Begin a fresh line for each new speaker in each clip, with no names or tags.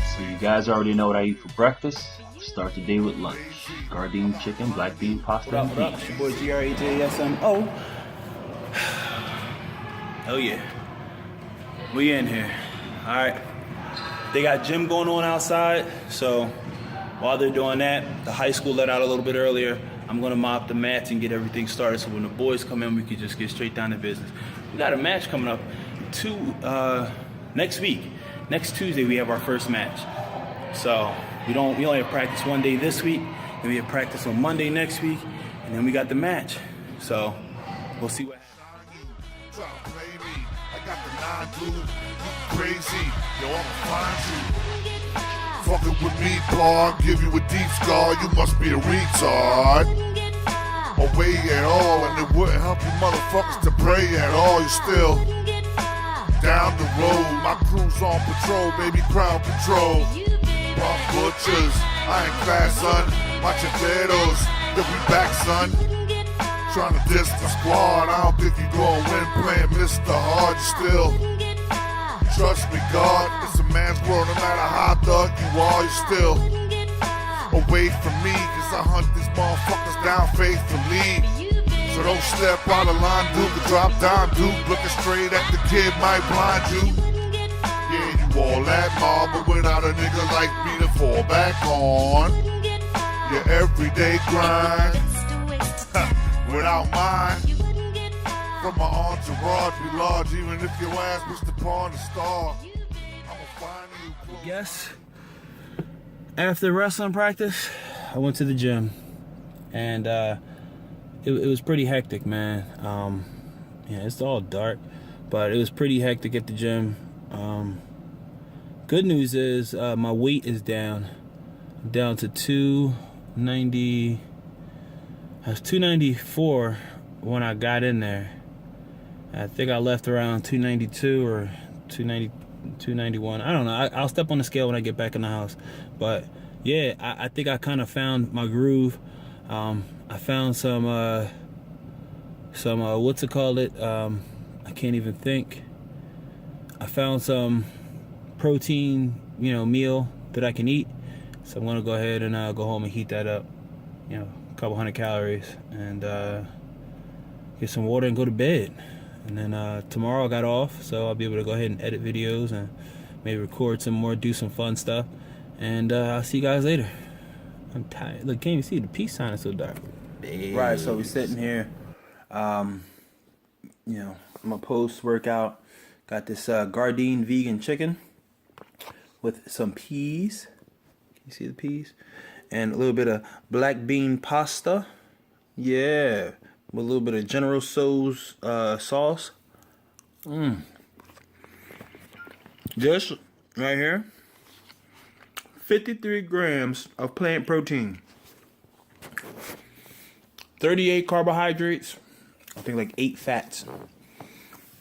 So you guys already know what I eat for breakfast. Start the day with lunch. Gardein chicken, black bean pasta,
What up, what up? It's your boy GRAJSMO. Oh yeah. We in here. Alright. They got gym going on outside, so while they're doing that, the high school let out a little bit earlier. I'm gonna mop the mats and get everything started so when the boys come in, we can just get straight down to business. We got a match coming up next week. Next Tuesday we have our first match. So we only have practice one day this week, and we have practice on Monday next week, and then we got the match. So we'll see what happens.
I got the 9 dude, you crazy, yo, I'ma find you. Fucking with me, Paul, give you a deep scar, you must be a retard. Away at all, and it wouldn't help you motherfuckers to pray at all, you still down the road, my crew's on patrol, baby, crowd control. Rough butchers, I ain't fast, son, watch your dedos, you'll be back, son. Trying to diss the squad, I don't think you gon' win playing Mr. Hard, you still trust me, God, it's a man's world, no matter how thug you are, you still away from me, cause I hunt these motherfuckers down faithfully. So don't step out of line, dude, the drop down, dude, looking straight at the kid might blind you. Yeah, you all that mob, but without a nigga like me to fall back on. Your everyday grind, without mine. From my entourage, we large, even if your ass was the pawn to star. I'ma find you.
Yes. After wrestling practice, I went to the gym, and it was pretty hectic, man. Yeah, it's all dark, but it was pretty hectic at the gym. Good news is my weight is down. I'm down to 290. I was 294 when I got in there. I think I left around 292 or 291. I don't know. I'll step on the scale when I get back in the house. But yeah, I think I kind of found my groove. I found some what's it called it? I can't even think. I found some protein, meal that I can eat. So I'm gonna go ahead and go home and heat that up. A couple hundred calories, and get some water and go to bed. And then tomorrow I got off, so I'll be able to go ahead and edit videos and maybe record some more, do some fun stuff. And I'll see you guys later. I'm tired. Look, can't even see the peace sign is so dark. Right, so we're sitting here. I'm a post-workout. Got this Gardein vegan chicken with some peas. Can you see the peas? And a little bit of black bean pasta. Yeah. With a little bit of General Tso's sauce. This right here. 53 grams of plant protein. 38 carbohydrates. I think like 8 fats.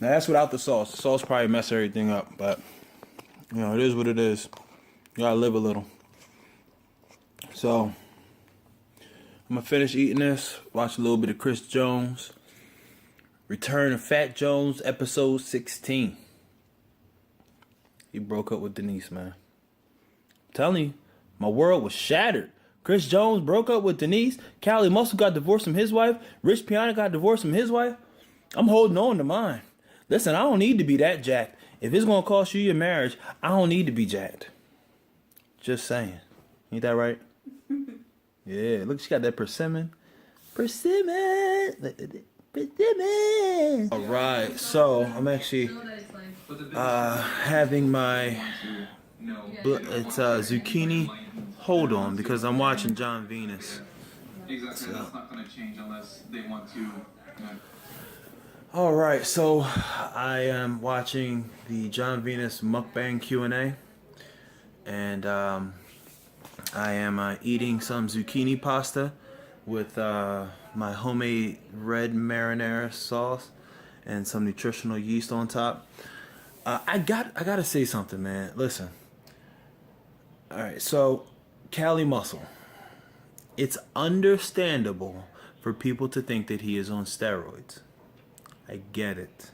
Now that's without the sauce. The sauce probably mess everything up, but it is what it is. You gotta live a little. So I'm gonna finish eating this, watch a little bit of Chris Jones. Return of Fat Jones, episode 16. He broke up with Denise, man. I'm telling you, my world was shattered. Chris Jones broke up with Denise. Cali Muscle got divorced from his wife. Rich Piana got divorced from his wife. I'm holding on to mine. Listen, I don't need to be that jacked. If it's gonna cost you your marriage, I don't need to be jacked. Just saying. Ain't that right? Yeah, look, she got that persimmon. Persimmon. Persimmon. All right, so I'm actually having my zucchini hold on because I'm watching John Venus. Exactly, so that's not going to change unless they want to. All right, so I am watching the John Venus mukbang Q&A, and I am eating some zucchini pasta with my homemade red marinara sauce and some nutritional yeast on top. I gotta say something, man. Listen. All right, so Cali Muscle. It's understandable for people to think that he is on steroids. I get it.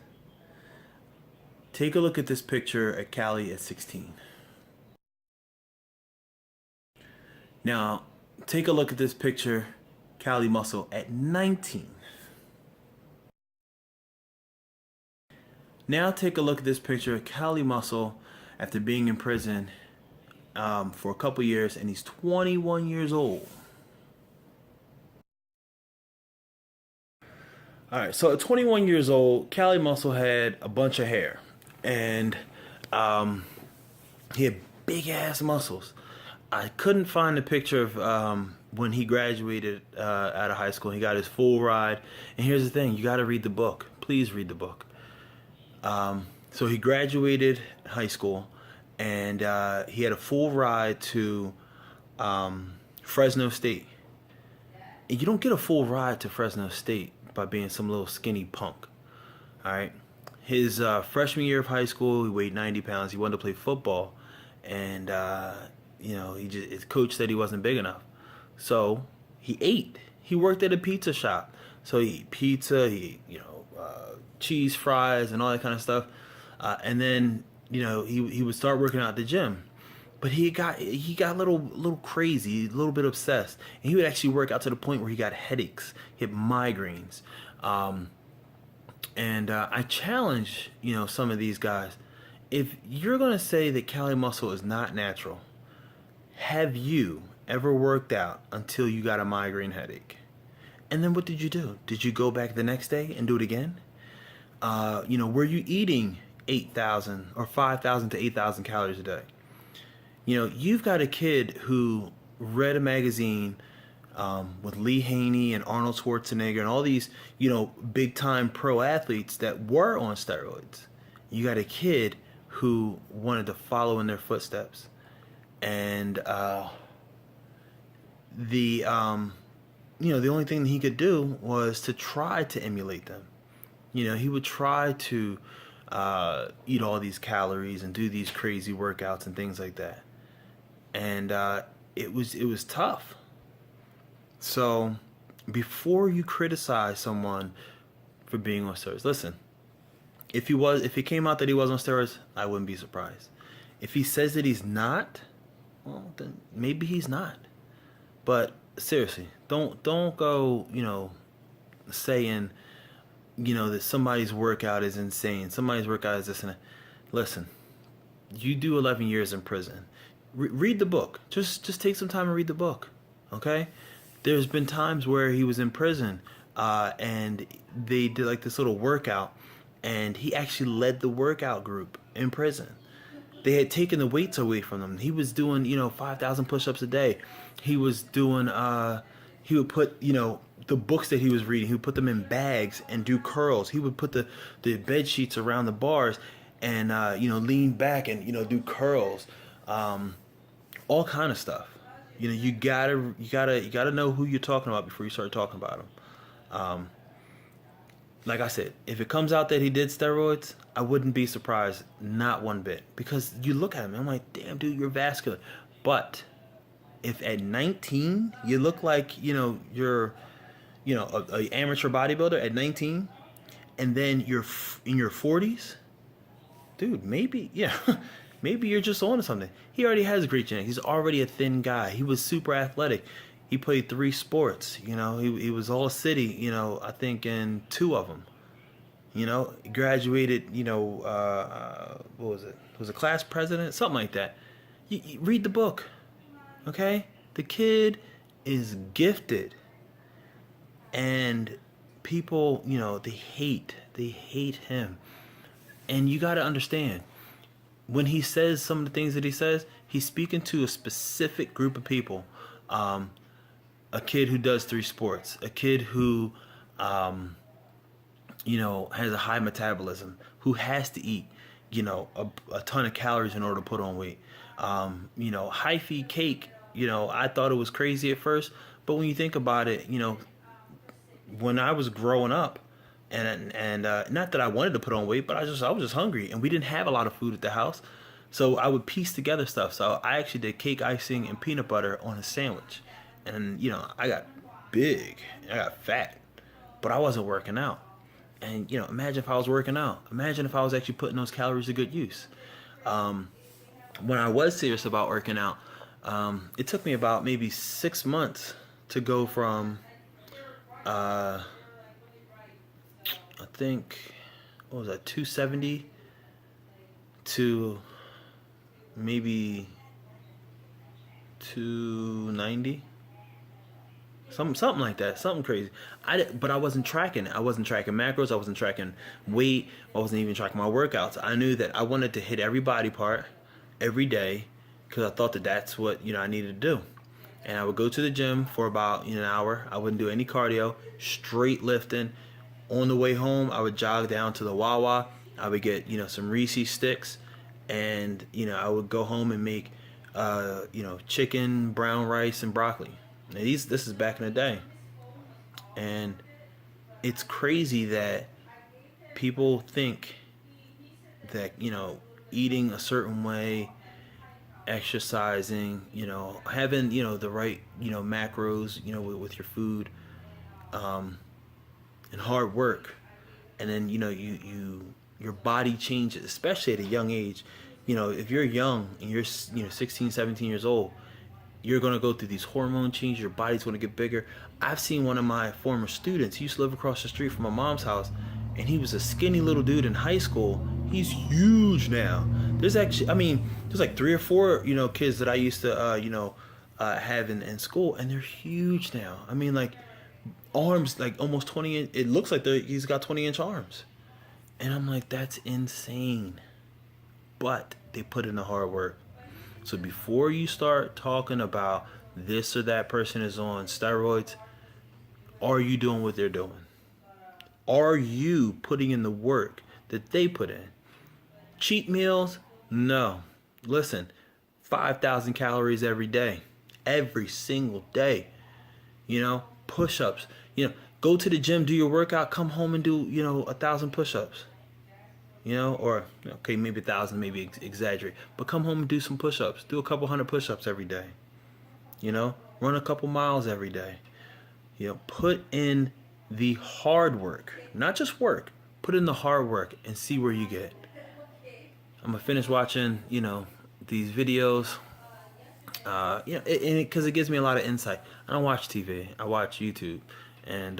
Take a look at this picture at Cali at 16. Now, take a look at this picture, Cali Muscle at 19. Now take a look at this picture of Cali Muscle after being in prison for a couple years, and he's 21 years old. All right, so at 21 years old, Cali Muscle had a bunch of hair, and he had big ass muscles. I couldn't find a picture of when he graduated out of high school. He got his full ride, and here's the thing: you got to read the book. Please read the book. So he graduated high school, and he had a full ride to Fresno State. And you don't get a full ride to Fresno State by being some little skinny punk. All right. His freshman year of high school, he weighed 90 pounds. He wanted to play football, and his coach said he wasn't big enough. So he ate. He worked at a pizza shop. So he ate pizza, cheese fries and all that kind of stuff. And then, he would start working out at the gym. But he got a little crazy, a little bit obsessed. And he would actually work out to the point where he got headaches, he had migraines. And I challenge, some of these guys. If you're going to say that Cali Muscle is not natural, have you ever worked out until you got a migraine headache? And then what did you do? Did you go back the next day and do it again? Were you eating 8,000 or 5,000 to 8,000 calories a day? You've got a kid who read a magazine with Lee Haney and Arnold Schwarzenegger and all these, big time pro athletes that were on steroids. You got a kid who wanted to follow in their footsteps. And the only thing he could do was to try to emulate them. He would try to eat all these calories and do these crazy workouts and things like that. And it was tough. So before you criticize someone for being on steroids, listen, if he came out that he was on steroids, I wouldn't be surprised. If he says that he's not, well, then maybe he's not. But seriously, don't go, saying, that somebody's workout is insane. Somebody's workout is this and that. Listen, you do 11 years in prison. Read the book. Just take some time and read the book. Okay? There's been times where he was in prison, and they did like this little workout, and he actually led the workout group in prison. They had taken the weights away from him. He was doing, 5,000 push-ups a day. He was doing, he would put, the books that he was reading, he would put them in bags and do curls. He would put the bed sheets around the bars and, lean back and, do curls. All kind of stuff. You gotta know who you're talking about before you start talking about him. Like I said, if it comes out that he did steroids, I wouldn't be surprised, not one bit. Because you look at him, and I'm like, damn, dude, you're vascular. But if at 19 you look like you're a amateur bodybuilder at 19, and then you're in your 40s, dude, maybe maybe you're just on to something. He already has great genetics. He's already a thin guy. He was super athletic. He played 3 sports. He was all city. I think in 2 of them. He graduated. What was it? Was a class president, something like that. You read the book, okay? The kid is gifted, and people, they hate him, and you got to understand. When he says some of the things that he says, he's speaking to a specific group of people. A kid who does 3 sports, a kid who, has a high metabolism, who has to eat, a ton of calories in order to put on weight. High feed cake, I thought it was crazy at first, but when you think about it, when I was growing up, and not that I wanted to put on weight, but I was just hungry, and we didn't have a lot of food at the house, so I would piece together stuff. So I actually did cake icing and peanut butter on a sandwich, and I got big, I got fat, but I wasn't working out. And, you know, imagine if I was working out. Imagine if I was actually putting those calories to good use. When I was serious about working out, it took me about maybe 6 months to go from, I think, what was that, 270 to maybe 290. Something like that, something crazy. But I wasn't tracking it. I wasn't tracking macros. I wasn't tracking weight. I wasn't even tracking my workouts. I knew that I wanted to hit every body part every day because I thought that that's what, you know, I needed to do. And I would go to the gym for about, you know, an hour. I wouldn't do any cardio, straight lifting. On the way home, I would jog down to the Wawa. I would get, you know, some Reese's sticks, and, you know, I would go home and make, you know, chicken, brown rice, and broccoli. Now this is back in the day. And it's crazy that people think that, you know, eating a certain way, exercising, you know, having, you know, the right, you know, macros, you know, with your food, and hard work, and then, you know, your body changes, especially at a young age. You know, if you're young and you're, you know, 16, 17 years old, you're going to go through these hormone changes. Your body's going to get bigger. I've seen one of my former students. He used to live across the street from my mom's house, and he was a skinny little dude in high school. He's huge now. There's actually, I mean, there's like 3 or 4, you know, kids that I used to, you know, have in school, and they're huge now. I mean, like, arms, like almost 20 inch. It looks like he's got 20-inch arms. And I'm like, that's insane. But they put in the hard work. So before you start talking about this or that person is on steroids, are you doing what they're doing? Are you putting in the work that they put in? Cheat meals? No. Listen, 5,000 calories every day. Every single day. You know, push-ups. You know, go to the gym, do your workout, come home and do, you know, 1,000 push-ups. You know, or, okay, maybe 1,000, maybe exaggerate. But come home and do some push-ups. Do a couple hundred push-ups every day. You know, run a couple miles every day. You know, put in the hard work. Not just work. Put in the hard work and see where you get. I'm going to finish watching, you know, these videos. You know, because it gives me a lot of insight. I don't watch TV. I watch YouTube. And,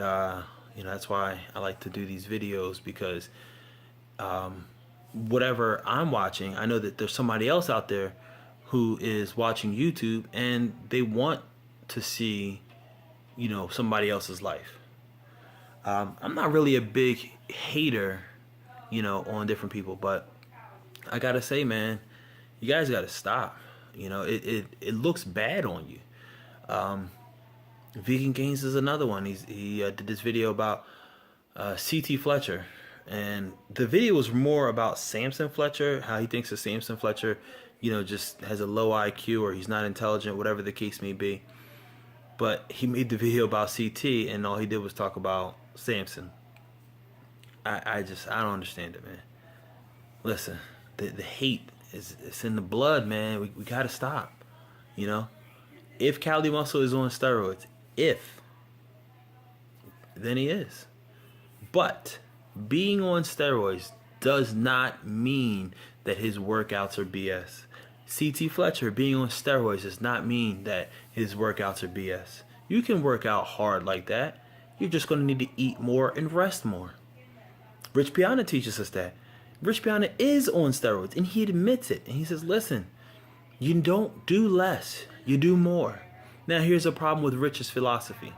you know, that's why I like to do these videos, because whatever I'm watching, I know that there's somebody else out there who is watching YouTube and they want to see, you know, somebody else's life. I'm not really a big hater, you know, on different people, but I gotta say, man, you guys gotta stop. You know, it looks bad on you. Vegan Gains is another one. He did this video about CT Fletcher. And the video was more about Samson Fletcher, how he thinks that Samson Fletcher, you know, just has a low IQ or he's not intelligent, whatever the case may be. But he made the video about CT, and all he did was talk about Samson. I don't understand it, man. Listen, the hate it's in the blood, man. We gotta stop. You know, if Cali Muscle is on steroids, then he is. But being on steroids does not mean that his workouts are BS. CT Fletcher being on steroids does not mean that his workouts are BS. You can work out hard like that. You're just going to need to eat more and rest more. Rich Piana teaches us that. Rich Piana is on steroids, and he admits it. And he says, listen, you don't do less, you do more. Now, here's a problem with Rich's philosophy.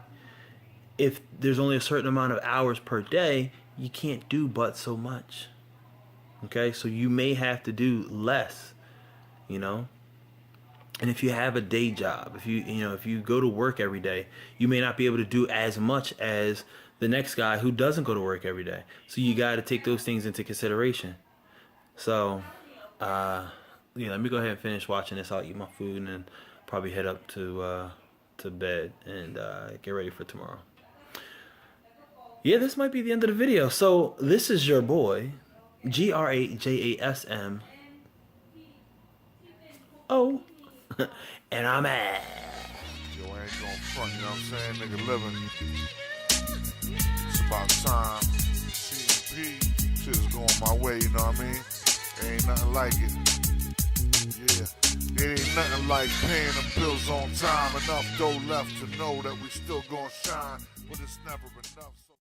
If there's only a certain amount of hours per day, you can't do but so much. Okay, so you may have to do less, you know. And if you have a day job, if you go to work every day, you may not be able to do as much as the next guy who doesn't go to work every day. So you got to take those things into consideration. So, yeah, let me go ahead and finish watching this. I'll eat my food and then probably head up to bed and get ready for tomorrow. Yeah, this might be the end of the video. So this is your boy, GRAJASM. Oh, and I'm at.
Yo, I ain't going front, you know what I'm saying? Nigga living. It's about time. See Shit is going my way, you know what I mean? Ain't nothing like it. Yeah. It ain't nothing like paying the bills on time. Enough dough left to know that we still gonna shine, but it's never enough.